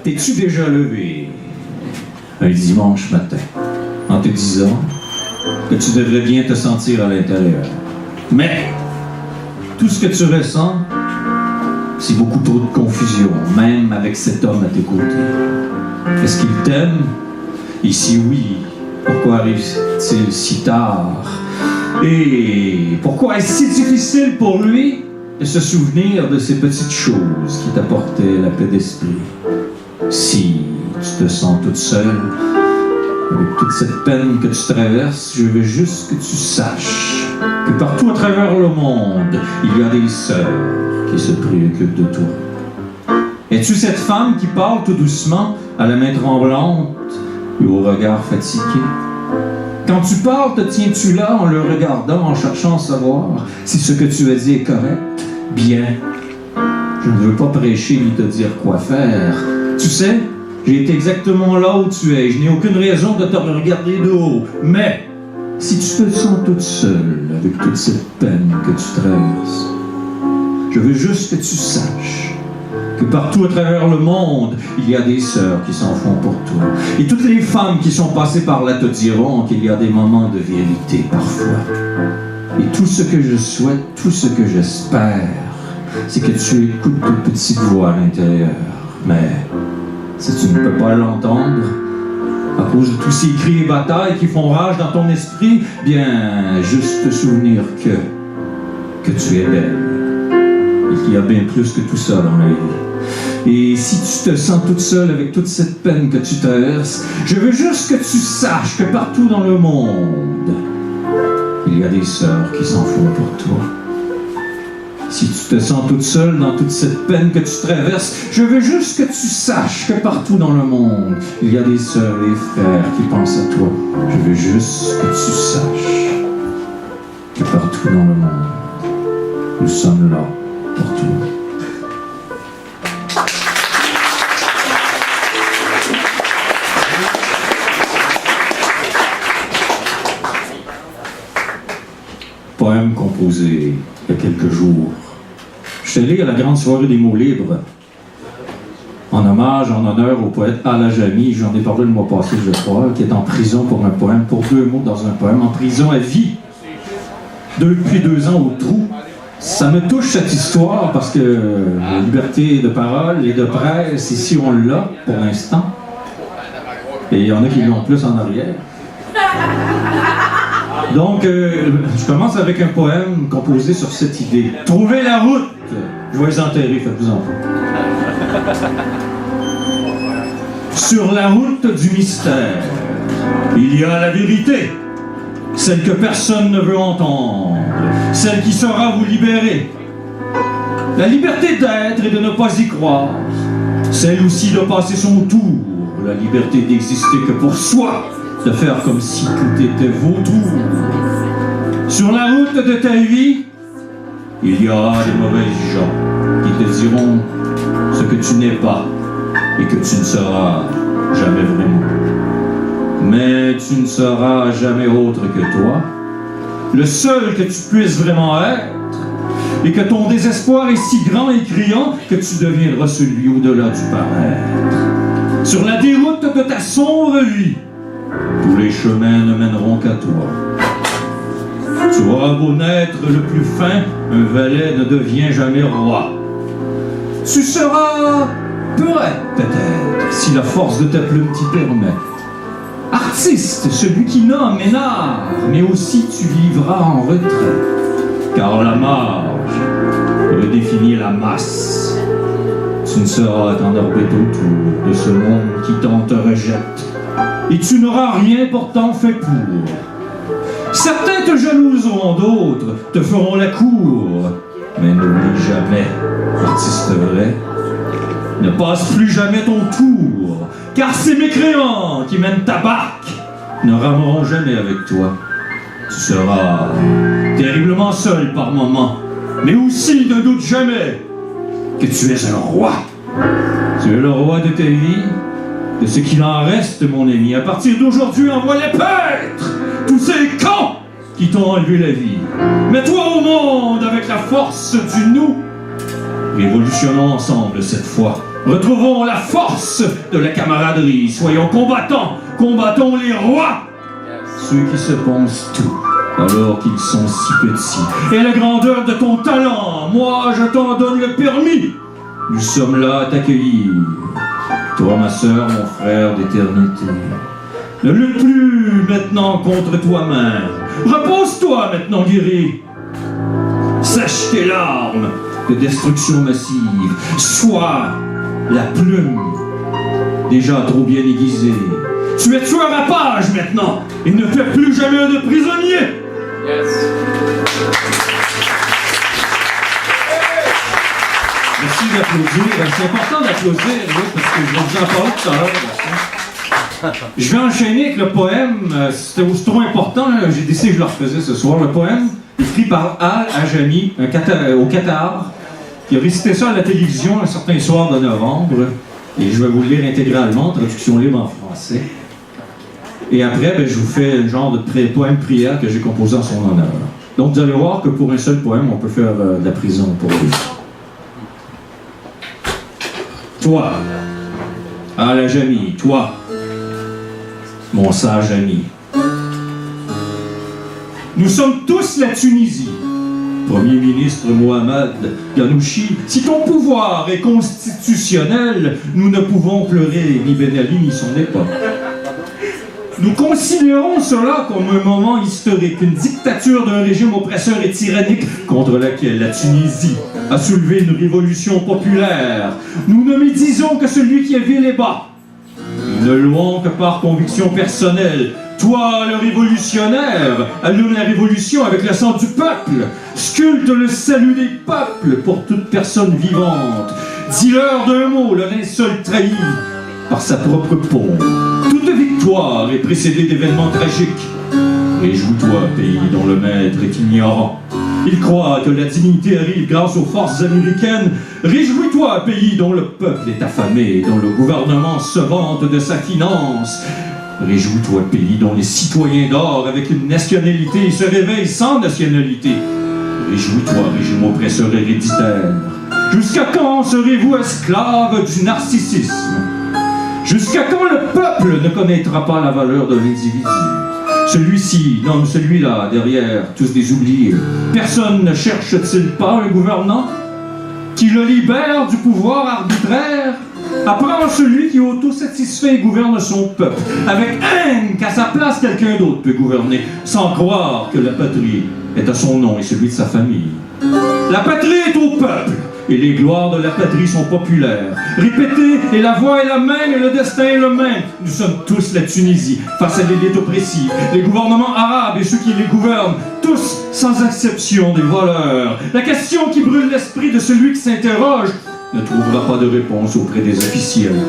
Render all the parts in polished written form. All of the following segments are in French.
t'es-tu déjà levé un dimanche matin en te disant que tu devrais bien te sentir à l'intérieur? Mais tout ce que tu ressens, c'est beaucoup trop de confusion, même avec cet homme à tes côtés. Est-ce qu'il t'aime? Et si oui, pourquoi arrive-t-il si tard? Et pourquoi est-ce si difficile pour lui de se souvenir de ces petites choses qui t'apportaient la paix d'esprit? Si tu te sens toute seule, avec toute cette peine que tu traverses, je veux juste que tu saches que partout à travers le monde, il y a des sœurs qui se préoccupent de toi. Es-tu cette femme qui parle tout doucement, à la main tremblante et au regard fatigué? Quand tu parles, te tiens-tu là en le regardant, en cherchant à savoir si ce que tu as dit est correct? Bien, je ne veux pas prêcher ni te dire quoi faire. Tu sais, j'ai été exactement là où tu es. Je n'ai aucune raison de te regarder de haut. Mais, si tu te sens toute seule avec toute cette peine que tu traverses, je veux juste que tu saches que partout à travers le monde, il y a des sœurs qui s'en font pour toi. Et toutes les femmes qui sont passées par là te diront qu'il y a des moments de vérité parfois. Et tout ce que je souhaite, tout ce que j'espère, c'est que tu écoutes ta petite voix à l'intérieur. Mais si tu ne peux pas l'entendre, à cause de tous ces cris et batailles qui font rage dans ton esprit, bien, juste te souvenir que tu es belle. Et qu'il y a bien plus que tout ça dans la vie. Et si tu te sens toute seule avec toute cette peine que tu traverses, je veux juste que tu saches que partout dans le monde, il y a des sœurs qui s'en font pour toi. Si tu te sens toute seule dans toute cette peine que tu traverses, je veux juste que tu saches que partout dans le monde, il y a des sœurs et frères qui pensent à toi. Je veux juste que tu saches que partout dans le monde, nous sommes là pour toi. Poème composé il y a quelques jours. Je suis allé à la grande soirée des mots libres en hommage, en honneur au poète Ala Jami. J'en ai parlé le mois passé, je crois, qui est en prison pour un poème, pour 2 mots dans un poème, en prison à vie, depuis 2 ans au trou. Ça me touche cette histoire parce que la liberté de parole et de presse, ici on l'a pour l'instant. Et il y en a qui l'ont plus en arrière. Donc, je commence avec un poème composé sur cette idée. Trouvez la route! Je vais les enterrer, faites-vous en pas. Sur la route du mystère, il y a la vérité, celle que personne ne veut entendre, celle qui saura vous libérer. La liberté d'être et de ne pas y croire, celle aussi de passer son tour, la liberté d'exister que pour soi, de faire comme si tout était vautour. Sur la route de ta vie, il y aura des mauvais gens qui te diront ce que tu n'es pas et que tu ne seras jamais vraiment. Mais tu ne seras jamais autre que toi, le seul que tu puisses vraiment être, et que ton désespoir est si grand et criant que tu deviendras celui au-delà du paraître. Sur la déroute de ta sombre vie, tous les chemins ne mèneront qu'à toi. Tu auras beau naître le plus fin, un valet ne devient jamais roi. Tu seras poète peut-être, si la force de ta plume t'y permet. Artiste, celui qui nomme et narre, mais aussi tu vivras en retrait. Car la marge redéfinit la masse. Tu ne seras qu'en orbite autour de ce monde qui tant te rejette. Et tu n'auras rien pourtant fait pour. Certains te jalouseront, d'autres te feront la cour. Mais n'oublie jamais, artiste vrai, ne passe plus jamais ton tour, car ces mécréants qui mènent ta barque ne rameront jamais avec toi. Tu seras terriblement seul par moments, mais aussi ne doute jamais que tu es un roi. Tu es le roi de ta vie, de ce qu'il en reste, mon ami. À partir d'aujourd'hui, envoie les paîtres, tous ces cons qui t'ont enlevé la vie. Mets-toi au monde avec la force du nous. Révolutionnons ensemble cette fois, Retrouvons la force de la camaraderie. Soyons combattants. Combattons les rois. Ceux qui se pensent tout alors qu'ils sont si petits. Et la grandeur de ton talent, moi je t'en donne le permis. Nous sommes là à t'accueillir. Toi, ma sœur, mon frère d'éternité. Ne lutte plus maintenant contre toi-même. Repose-toi maintenant, guéri. Sèche tes larmes de destruction massive. Sois la plume, déjà trop bien aiguisée. Tu es tueur à page maintenant et ne fais plus jamais de prisonnier. Yes. Merci d'applaudir. C'est important d'applaudir, parce que je vais vous en parler tout à l'heure. Je vais enchaîner avec le poème. C'était trop important. J'ai décidé que je le refaisais ce soir. Le poème écrit par Al Ajami, au Qatar, qui a récité ça à la télévision un certain soir de novembre. Et je vais vous le lire intégralement, traduction libre en français. Et après, je vous fais un genre de poème prière que j'ai composé en son honneur. Donc vous allez voir que pour un seul poème, on peut faire de la prison pour lui. Toi, Al Ajami, toi, mon sage ami. Nous sommes tous la Tunisie. Premier ministre Mohamed Ghanouchi, si ton pouvoir est constitutionnel, nous ne pouvons pleurer ni Ben Ali ni son époque. Nous considérons cela comme un moment historique, une dictature d'un régime oppresseur et tyrannique contre laquelle la Tunisie a soulevé une révolution populaire. Nous ne médisons que celui qui est vil et bas. Nous ne louons que par conviction personnelle. Toi, le révolutionnaire, allume la révolution avec le sang du peuple. Sculpte le salut des peuples pour toute personne vivante. Dis-leur d'un mot le linceul trahi par sa propre peau. Toute victoire est précédée d'événements tragiques. Réjouis-toi, pays dont le maître est ignorant. Il croit que la dignité arrive grâce aux forces américaines. Réjouis-toi, pays dont le peuple est affamé, dont le gouvernement se vante de sa finance. Réjouis-toi, pays dont les citoyens dorment avec une nationalité et se réveillent sans nationalité. Réjouis-toi, régime oppresseur héréditaire. Jusqu'à quand serez-vous esclaves du narcissisme? Jusqu'à quand le peuple ne connaîtra pas la valeur de l'individu? Celui-ci, non, celui-là, derrière, tous des oubliés. Personne ne cherche-t-il pas un gouvernant qui le libère du pouvoir arbitraire? Apprends celui qui, autosatisfait, gouverne son peuple, avec haine qu'à sa place quelqu'un d'autre peut gouverner, sans croire que la patrie est à son nom et celui de sa famille. La patrie est au peuple, et les gloires de la patrie sont populaires. Répétez, et la voix est la même, et le destin est le même. Nous sommes tous la Tunisie, face à l'élite oppressive, les gouvernements arabes et ceux qui les gouvernent, tous, sans exception, des voleurs. La question qui brûle l'esprit de celui qui s'interroge ne trouvera pas de réponse auprès des officiels.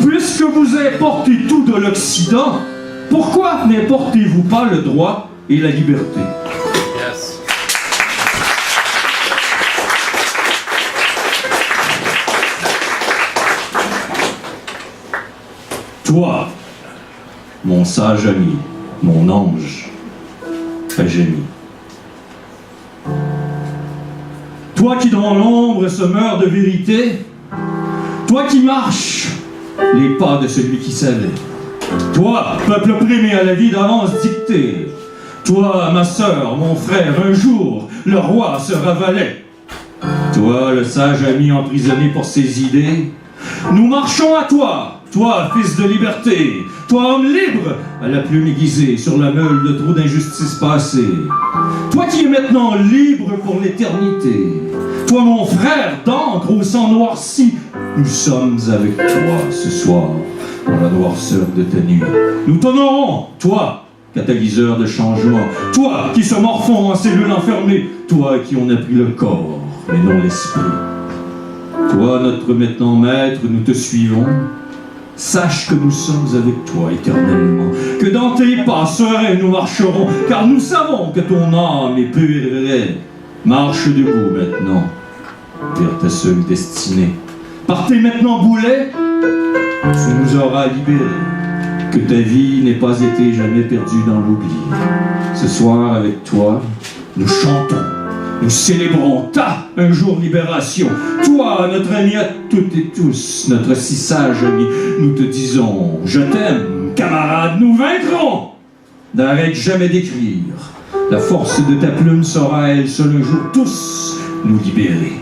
Puisque vous importez tout de l'Occident, pourquoi n'importez-vous pas le droit et la liberté? Yes. Toi, mon sage ami, mon ange, Ajami. Toi qui dans l'ombre se meurt de vérité, toi qui marches les pas de celui qui savait, toi, peuple opprimé à la vie d'avance dictée, toi, ma sœur, mon frère, un jour, le roi sera valet. Toi, le sage ami emprisonné pour ses idées, nous marchons à toi, toi, fils de liberté, toi, homme libre, à la plume aiguisée sur la meule de trop d'injustices passées. Toi qui es maintenant libre pour l'éternité. Toi, mon frère d'encre au sang noirci, nous sommes avec toi ce soir, dans la noirceur de ta nuit. Nous t'honorons, toi, catalyseur de changement, toi qui se morfond en cellules enfermées, toi qui en as pris le corps, mais non l'esprit. Toi, notre maintenant maître, nous te suivons. Sache que nous sommes avec toi éternellement, que dans tes pas sereins nous marcherons, car nous savons que ton âme est pure et vraie. Marche debout maintenant, vers ta seule destinée. Partez maintenant, boulet, tu nous auras libérés. Que ta vie n'ait pas été jamais perdue dans l'oubli. Ce soir, avec toi, nous chantons, Nous célébrons un jour libération. Toi, notre ami à toutes et tous, notre si sage ami, nous te disons, je t'aime, camarade, nous vaincrons. N'arrête jamais d'écrire. La force de ta plume saura, elle seule, un jour tous nous libérer.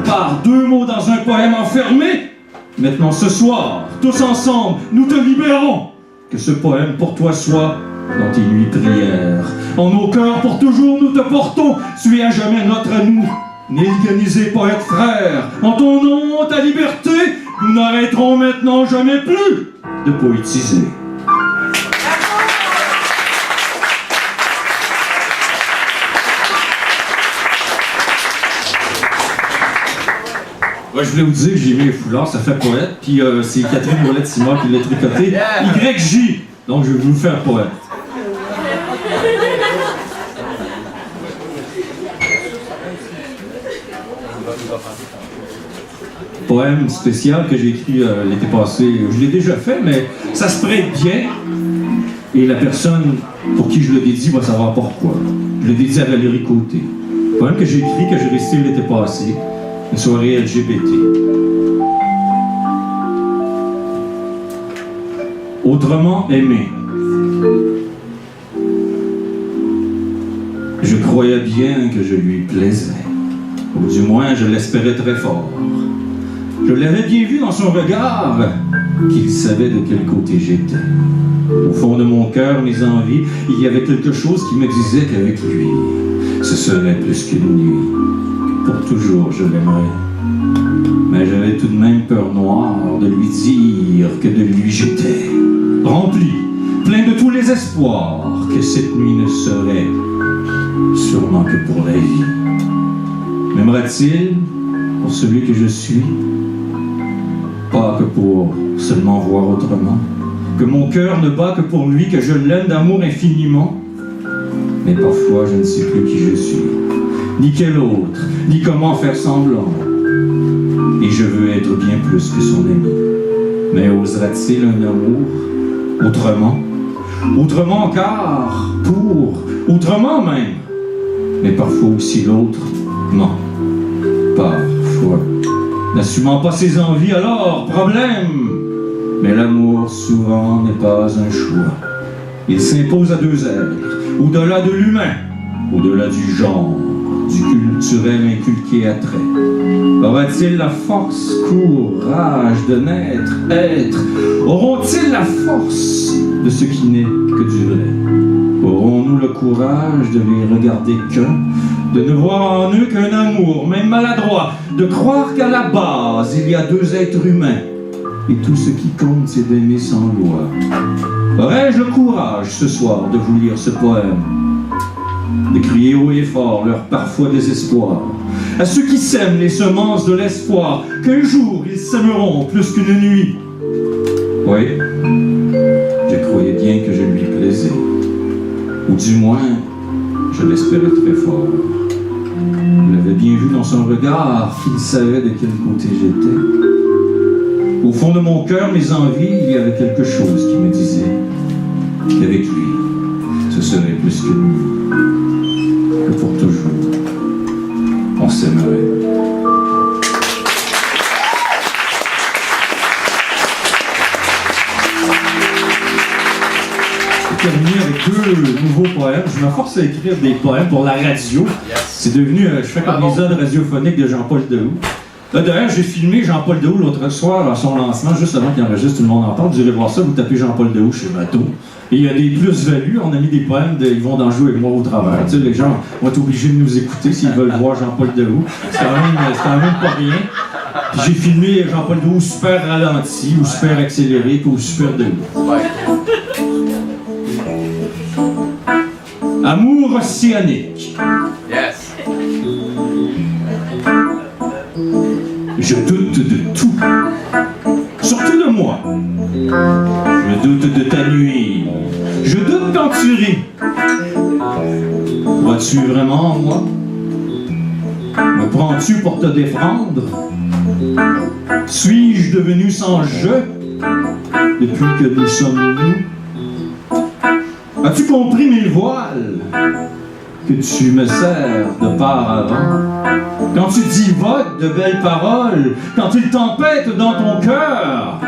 Par 2 mots dans un poème enfermé, maintenant ce soir, tous ensemble, nous te libérons. Que ce poème pour toi soit dans tes nuits prières. En nos cœurs pour toujours nous te portons. Tu es à jamais notre nous, n'organisé poète frère. En ton nom, ta liberté, nous n'arrêterons maintenant jamais plus de poétiser. Ouais, je voulais vous dire que j'ai mis un foulard, ça fait poète, puis c'est Catherine Ouellette-Simard qui l'a tricoté. YJ! Donc je vais vous faire poète. Poème spécial que j'ai écrit l'été passé. Je l'ai déjà fait, mais ça se prête bien. Et la personne pour qui je le dédie va savoir pourquoi. Je le dédie à Valérie Côté. Poème que j'ai écrit, que j'ai récité l'été passé. Une soirée LGBT. Autrement aimé. Je croyais bien que je lui plaisais. Ou du moins, je l'espérais très fort. Je l'avais bien vu dans son regard qu'il savait de quel côté j'étais. Au fond de mon cœur, mes envies, il y avait quelque chose qui me disait qu'avec lui, ce serait plus qu'une nuit. Pour toujours, je l'aimerais. Mais j'avais tout de même peur noire de lui dire que de lui j'étais rempli, plein de tous les espoirs, que cette nuit ne serait sûrement que pour la vie. M'aimera-t-il pour celui que je suis? Pas que pour seulement voir autrement. Que mon cœur ne bat que pour lui, que je l'aime d'amour infiniment. Mais parfois je ne sais plus qui je suis, ni quel autre, ni comment faire semblant. Et je veux être bien plus que son ami. Mais osera-t-il un amour autrement? Autrement car, pour, autrement même. Mais parfois aussi l'autre ment. Parfois. N'assumant pas ses envies, alors, problème. Mais l'amour, souvent, n'est pas un choix. Il s'impose à 2 êtres, au-delà de l'humain, au-delà du genre, du culturel inculqué à trait. Aura-t-il la force, courage de naître, être? Auront-ils la force de ce qui n'est que du vrai? Aurons-nous le courage de les regarder qu'un, de ne voir en eux qu'un amour, même maladroit, de croire qu'à la base, il y a 2 êtres humains, et tout ce qui compte, c'est d'aimer sans loi? Aurais-je le courage, ce soir, de vous lire ce poème, de crier haut et fort leur parfois désespoir, à ceux qui sèment les semences de l'espoir, qu'un jour ils s'aimeront plus qu'une nuit? Oui, je croyais bien que je lui plaisais, ou du moins, je l'espérais très fort. Je l'avais bien vu dans son regard qu'il savait de quel côté j'étais. Au fond de mon cœur, mes envies, il y avait quelque chose qui me disait qu'avec lui, ce serait plus que nous, que pour toujours, on s'aimerait. Je vais terminer avec 2 nouveaux poèmes. Je me force à écrire des poèmes pour la radio. C'est devenu, je fais comme l'épisode radiophonique de Jean-Paul Dehoux. D'ailleurs, j'ai filmé Jean-Paul Dehoux l'autre soir à son lancement, juste avant qu'il enregistre Tout le monde en parle. Vous irez voir ça, vous tapez Jean-Paul Dehoux chez Mato. Et il y a des plus-values, on a mis des poèmes de Yvon Danjou et moi au travers. Tu sais, les gens vont être obligés de nous écouter s'ils veulent voir Jean-Paul Dehoux. C'est quand même pas rien. Puis j'ai filmé Jean-Paul Dehoux super ralenti, ou super accéléré, ou super Dehoux. Amour océanique. Yes. Je doute de tout, surtout de moi. Je doute de ta nuit, je doute quand tu ris. Crois-tu vraiment en moi? Me prends-tu pour te défendre? Suis-je devenu sans je depuis que nous sommes nous? As-tu compris mes voiles? que tu me sers de paravent, quand tu divoques de belles paroles, quand il tempête dans ton cœur,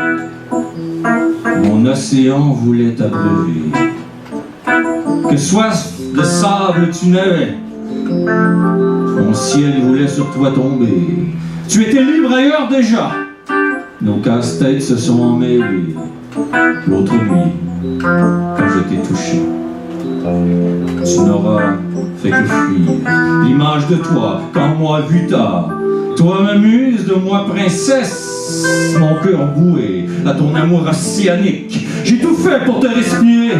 mon océan voulait t'abreuver. Que soif de sable tu n'avais, mon ciel voulait sur toi tomber. Tu étais libre ailleurs déjà, nos casse-têtes se sont emmêlés. L'autre nuit, quand je t'ai touché, tu n'auras fait que fuir l'image de toi qu'en moi vu tard. Toi ma muse, de moi princesse, mon cœur boué à ton amour océanique. J'ai tout fait pour te respirer,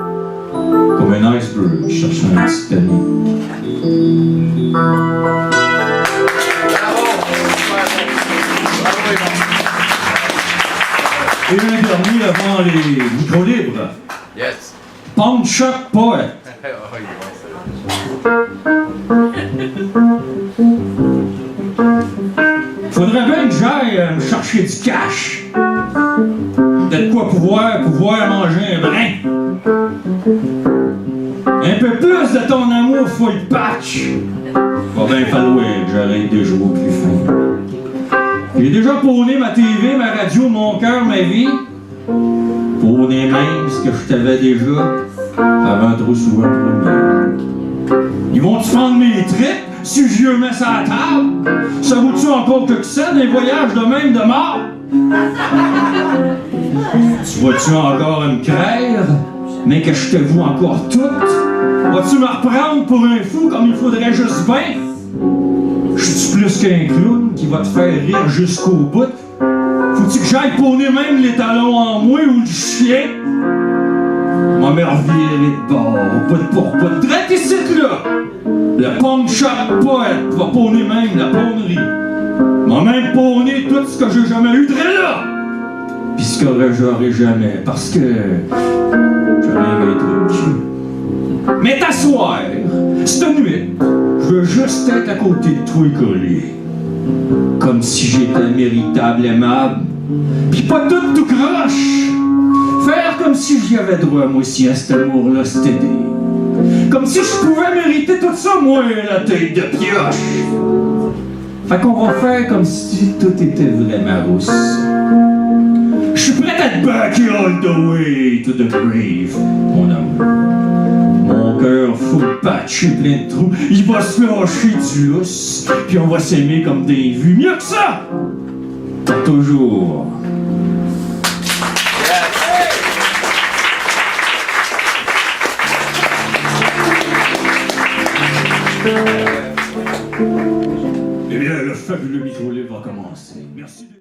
comme un iceberg cherchant un Titanic. Et un dernier avant les micros libres. Yes. Punch Up Poet. Faudrait bien que j'aille me chercher du cash. De quoi pouvoir manger un brin. Un peu plus de ton amour full patch. Va bien falloir que j'arrête de jouer au plus fin. J'ai déjà pôné ma TV, ma radio, mon cœur, ma vie. Pôné même ce que je t'avais déjà avant trop souvent pour le. Ils vont-tu prendre mes tripes si je mets ça à la table? Ça vaut-tu encore que ça, des voyages de même de mort? Tu vas-tu encore me craindre, mais que je te vois encore toute? Vas-tu me reprendre pour un fou comme il faudrait juste bien? Je suis plus qu'un clown qui va te faire rire jusqu'au bout? Faut-tu que j'aille pôner même les talons en moi ou le chien? Ma mère virée de bord, bout pour bout, drette ici là! Le punch-up poète va pôner même la pônerie. M'a même pôné tout ce que j'ai jamais eu de là! Pis ce que j'aurai jamais, parce que j'aurais être le cul. Mais t'asseoir, cette nuit, je veux juste être à côté de toi collé. Comme si j'étais méritable, aimable, pis pas tout croche. Faire comme si j'y avais droit, moi aussi, à cet amour-là, cet aidé. Comme si je pouvais mériter tout ça, moi, la tête de pioche. Fait qu'on va faire comme si tout était vraiment rousse. Je suis prêt à te backer all the way to the grave, mon amour. Mon cœur full patché, plein de trous, il va se lâcher du lousse, puis on va s'aimer comme des vues. Mieux que ça! Pour toujours. Eh bien, le fabuleux micro-libre va commencer. Merci.